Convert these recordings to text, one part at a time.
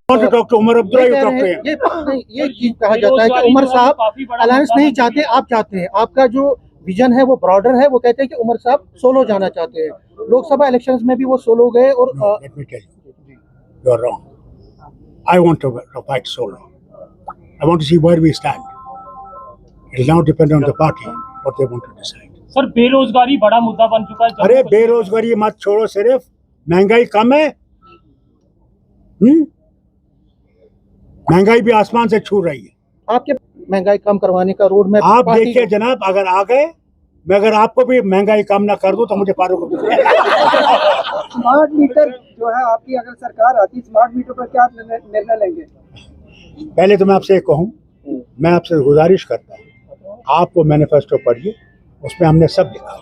want to talk to Umar Abdullah, you talk to him. ये चीज कहा जाता है कि उमर साहब अलायंस नहीं चाहते, आप चाहते हैं। आपका जो विजन है वो ब्रॉडर है। वो कहते हैं कि उमर साहब सोलो जाना चाहते हैं। लोकसभा इलेक्शंस में भी वो सोलो गए और Let me tell you, you are wrong. I want to fight solo. I want to see where we stand. It will now depend on the party what they want to decide. Sir बेरोजगारी बड़ा मुद्दा बन चुका है। अरे बेरोजगारी मत छोड़ो, सिर्फ महंगाई कम है। महंगाई भी आसमान से छू रही है। आपके महंगाई कम करवाने का रोड मैप आप देखिए जनाब, अगर आ गए, मैं अगर आपको भी महंगाई कम ना कर दूं तो मुझे फारूक स्मार्ट मीटर जो है आपकी, अगर सरकार आती स्मार्ट मीटर पर क्या निर्णय लेंगे? पहले तो मैं आपसे एक कहूं, मैं आपसे गुजारिश करता हूं, आप वो मैनिफेस्टो पढ़िए, उसमें हमने सब लिखा है।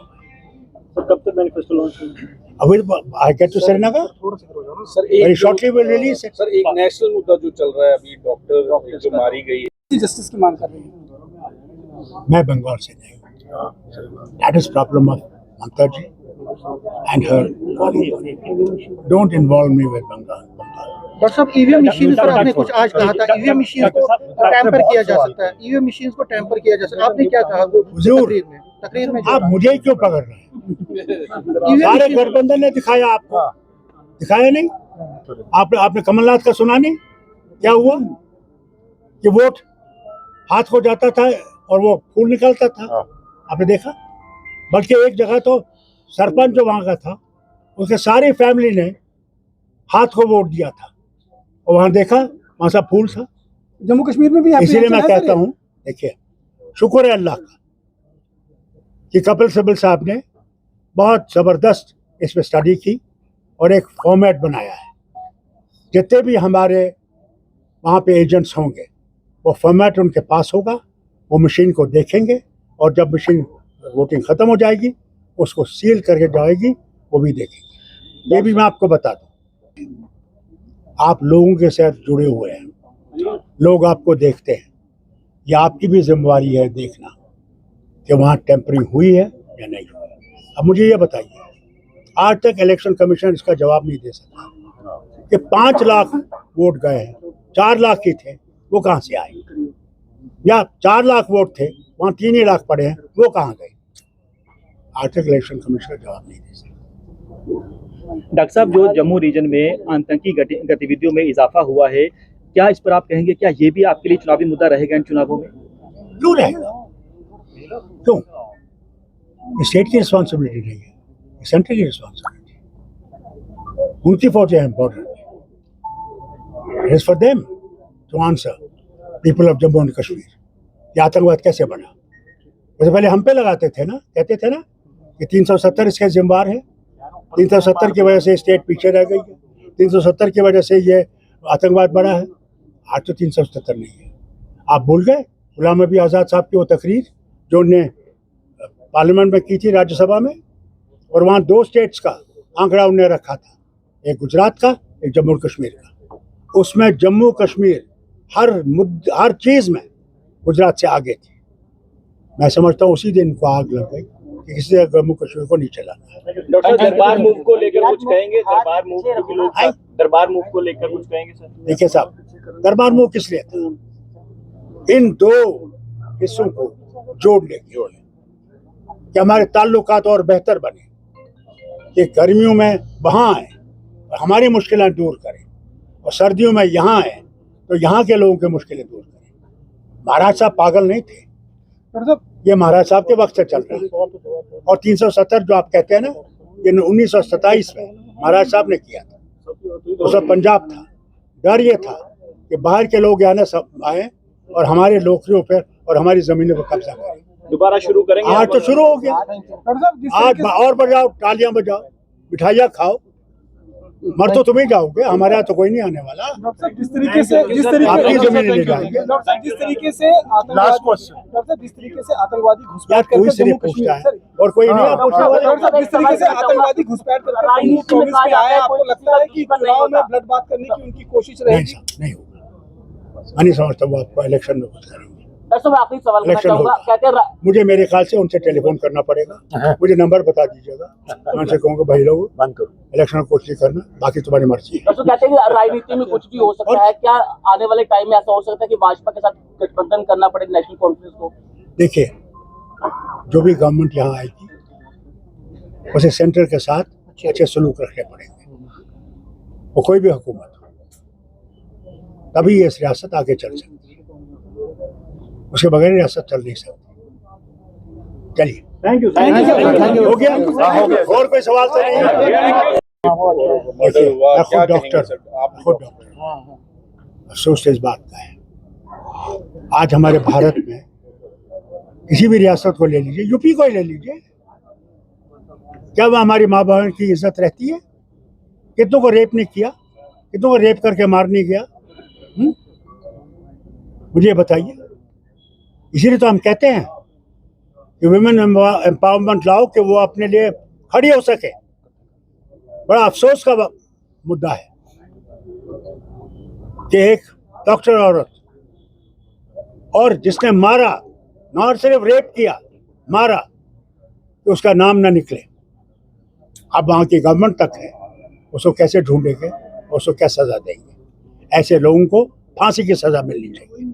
कब तक मैनिफेस्टो लॉन्च होगा? अभी I get to Srinagar. Sir Very shortly we'll release it. Sir एक नेशनल मुद्दा जो चल रहा है अभी, डॉक्टर जो मारी गई है, जस्टिस की मांग कर रही है। मैं बंगाल से नहीं हूँ। That is problem of Mamta ji and her colleague. Don't involve me with Bengal. Doctor साहब ईवीएम मशीन पर आपने कुछ आज कहा था, ईवीएम मशीन को टैंपर किया जा सकता है, ईवीएम मशीन को टैंपर किया जा सकता है। आपने क्या कहा तकरीर में? आप मुझे क्यों पकड़ रहे हैं? सारे गठबंधन ने दिखाया, आपको दिखाया नहीं? आपने कमलनाथ का सुना नहीं? क्या हुआ कि वोट हाथ हो जाता था और वो फूल निकलता था, आपने देखा? बल्कि एक जगह तो सरपंच जो वहां का था, उसके सारी फैमिली ने हाथ को वोट दिया था और वहां देखा वहां सब फूल था। जम्मू कश्मीर में भी इसीलिए मैं कहता हूं, देखिए शुक्र है अल्लाह का कि कपिल सिब्बल साहब ने बहुत ज़बरदस्त इस पर स्टडी की और एक फॉर्मेट बनाया है। जितने भी हमारे वहाँ पे एजेंट्स होंगे वो फॉर्मेट उनके पास होगा, वो मशीन को देखेंगे और जब मशीन वोटिंग ख़त्म हो जाएगी उसको सील करके जाएगी, वो भी देखेंगे। ये भी मैं आपको बता दूँ, आप लोगों के साथ जुड़े हुए हैं, लोग आपको देखते हैं, ये आपकी भी जिम्मेवारी है देखना कि वहाँ टेम्परिंग हुई है या नहीं हुई। अब मुझे ये बताइए, आज तक इलेक्शन कमीशन इसका जवाब नहीं दे सका कि 5 लाख वोट गए हैं, 4 लाख ही थे, वो कहाँ से आए? या 4 लाख वोट थे, वहाँ 3 ही लाख पड़े हैं, वो कहाँ गए? आज तक इलेक्शन कमीशन का जवाब नहीं दे सका। डॉक्टर साहब, जो जम्मू रीजन में आतंकी गतिविधियों में इजाफा हुआ है, क्या इस पर आप कहेंगे, क्या ये भी आपके लिए चुनावी मुद्दा रहेगा इन चुनावों में? क्यों रहेगा? क्यों? स्टेट की रिस्पॉन्सिबिलिटी नहीं है, सेंटर की रिस्पॉन्सिबिलिटी। उनकी फौजें हैं बॉर्डर पे, it is for them to answer people of Jammu and Kashmir. ये आतंकवाद कैसे बना? जैसे पहले हम पे लगाते थे ना, कहते थे ना कि 370 इसके जिम्मेवार है, 370 की वजह से स्टेट पीछे रह गई है, 370 की वजह से ये आतंकवाद बढ़ा है। आज तो 370 नहीं है। आप भूल गए गुलाम नबी आज़ाद साहब की वो तकरीर जो उन्होंने पार्लियामेंट में की थी, राज्यसभा में, और वहाँ 2 स्टेट्स का आंकड़ा उन्होंने रखा था, एक गुजरात का, एक जम्मू कश्मीर का। उसमें जम्मू कश्मीर हर चीज़ में गुजरात से आगे थी। मैं समझता हूँ उसी दिन को आग लग गई कि किसी जम्मू कश्मीर को नहीं चलाना। दरबार मूव को लेकर कुछ कहेंगे? दरबार मूव को लोग दरबार मूव को लेकर कुछ कहेंगे सर? देखिए साहब, दरबार मूव किस लिए था? इन 2 हिस्सों को जोड़ने की कि हमारे ताल्लुकात और बेहतर बने, कि गर्मियों में वहाँ आए और हमारी मुश्किलें दूर करें, और सर्दियों में यहाँ आए तो यहाँ के लोगों की मुश्किलें दूर करें। महाराज साहब पागल नहीं थे, ये महाराज साहब के वक्त से चल रहा है। और 370 जो आप कहते हैं ना, ये 1927 में महाराज साहब ने किया था, वो सब पंजाब था। डर ये था कि बाहर के लोग यहाँ सब आए और हमारे नौकरियों पर और हमारी जमीनों पर कब्जा करें। दोबारा शुरू करेंगे? आज तो शुरू हो गया, आज और बजाओ, तालियां बजाओ, मिठाइयाँ खाओ, मर तो तुम ही जाओगे, हमारे यहाँ तो कोई नहीं आने वाला। जिस तरीके से आपकी जमीन ले जाएंगे। जिस तरीके से आतंकवादी घुसपैठ कोई सिर्फ पूछता है और कोई नहीं पूछने वाला। जिस तरीके से आतंकवादी घुसपैठ करके आया, आपको लगता है कि चुनाव में ब्लडबाथ करने की उनकी कोशिश रहेगी? नहीं होगा, मैं नहीं समझता वो आपको इलेक्शन में कुछ करेंगे। दरअसल मैं आखिरी सवाल करना इलेक्शन चाहूंगा, होगा। कहते हैं मुझे मेरे ख्याल से उनसे टेलीफोन करना पड़ेगा, मुझे नंबर बता दीजिएगा, मैं उनसे कहूँगा भाई लोग बंद करो, इलेक्शन कुछ नहीं करना, बाकी तुम्हारी मर्जी है। दरअसल कहते हैं कि राजनीति में कुछ भी हो सकता है, क्या आने वाले टाइम में ऐसा हो सकता है कि भाजपा के साथ गठबंधन करना पड़े नेशनल कॉन्फ्रेंस को? देखिए, जो भी गवर्नमेंट यहाँ आएगी उसे सेंटर के साथ अच्छे सलूक रखने पड़ेंगे, वो कोई भी हुकूमत हो, तभी ये रियासत आगे चल सकती है, उसके बगैर रियासत चल नहीं सकती। चलिए, थैंक यू हो गया, और कोई सवाल तो नहीं है? देखिए, मैं खुद डॉक्टर अफसोस इस बात का है, आज हमारे भारत में किसी भी रियासत को ले लीजिए, यूपी को ही ले लीजिए, क्या वह हमारी माँ बहन की इज्जत रहती है? कितनों को रेप नहीं किया, कितनों को रेप करके मार नहीं गया? मुझे बताइए। इसीलिए तो हम कहते हैं कि वुमेन एम्पावरमेंट लाओ कि वो अपने लिए खड़ी हो सके। बड़ा अफसोस का मुद्दा है कि एक डॉक्टर औरत और जिसने मारा, न सिर्फ रेप किया, मारा, तो उसका नाम ना निकले। अब वहाँ की गवर्नमेंट तक है, उसको कैसे ढूंढेंगे, उसको क्या सजा देंगे? ऐसे लोगों को फांसी की सजा मिलनी चाहिए।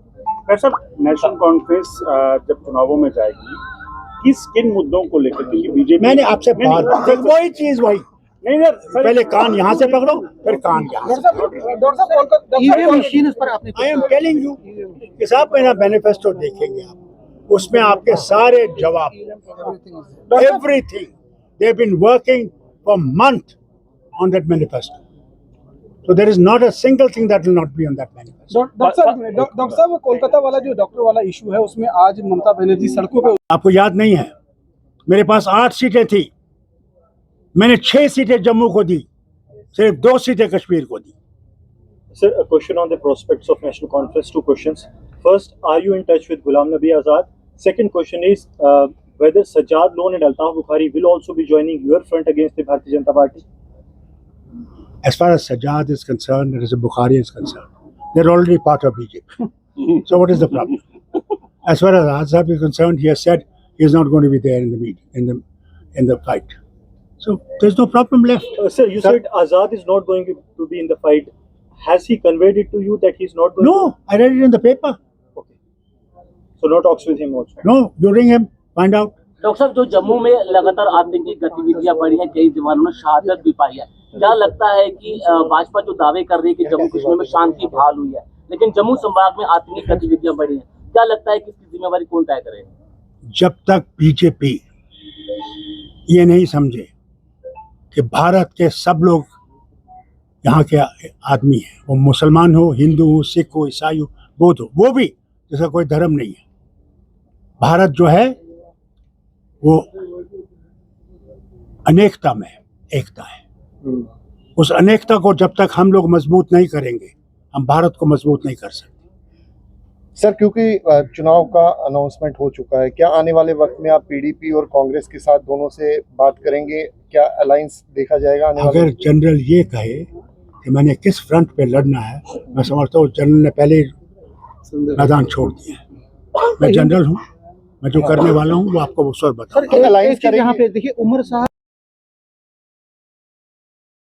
सर, नेशनल कॉन्फ्रेंस जब चुनावों में जाएगी, किन मुद्दों को लेकर? क्योंकि बीजेपी, मैंने आपसे बात, वही चीज वही, नहीं सर, पहले कान यहाँ से पकड़ो, फिर कान यहाँ से। ईवीएम मशीन पर आपने आई एम टेलिंग यू कि साहब मेरा मैनिफेस्टो देखेंगे आप, उसमें आपके सारे जवाब, everything, they have been working for month on that manifesto, so there is not a single thing that will not be on that manifesto. Doctor साहब, कोलकाता वाला जो डॉक्टर वाला इशू है, उसमें आज ममता बनर्जी सड़कों पे, आपको याद नहीं है, मेरे पास 8 सीटें थी, मैंने 6 सीटें जम्मू को दी, सिर्फ 2 सीटें कश्मीर को दी। Sir, a question on the prospects of national conference. 2 questions. First, are you in touch with Ghulam Nabi Azad? Second question is whether Sajjad Lone and Altaf Bukhari will also be joining your front against the Bharatiya Janata Party. As far as Sajjad is concerned, and as Bukhari is concerned, they're already part of BJP. So what is the problem? As far as Azad is concerned, he has said he is not going to be there in the meeting, in the fight. So there's no problem left. Sir, you said Azad is not going to be in the fight. Has he conveyed it to you that he's not going? No, I read it in the paper. Okay. So no talks with him also. No, you ring him, find out. Doctor साहब, जो जम्मू में लगातार आतंकी गतिविधियां बढ़ी हैं, कई जवानों ने शहादत भी पाई है, क्या लगता है कि भाजपा जो दावे कर रही है कि जम्मू कश्मीर में शांति बहाल हुई है, लेकिन जम्मू संभाग में आतंकी गतिविधियां बढ़ी हैं, क्या लगता है कि इसकी जिम्मेवारी कौन तय करेगा? जब तक बीजेपी ये नहीं समझे कि भारत के सब लोग यहाँ के आदमी हैं, वो मुसलमान हो, हिंदू हो, सिख हो, ईसाई हो, बौद्ध हो, वो भी जिसका कोई धर्म नहीं है, भारत जो है वो अनेकता में एकता है। उस अनेकता को जब तक हम लोग मजबूत नहीं करेंगे, हम भारत को मजबूत नहीं कर सकते। सर, क्योंकि चुनाव का अनाउंसमेंट हो चुका है, क्या आने वाले वक्त में आप पीडीपी और कांग्रेस के साथ दोनों से बात करेंगे? क्या अलायंस देखा जाएगा आने वाले? अगर जनरल ये कहे कि मैंने किस फ्रंट पे लड़ना है, मैं समझता हूँ जनरल ने पहले ही मैदान छोड़ दिया है। मैं जनरल हूँ, मैं जो करने वाला हूँ वो आपको उस वक्त बताऊंगा। सर, यहाँ पे देखिए, उमर साहब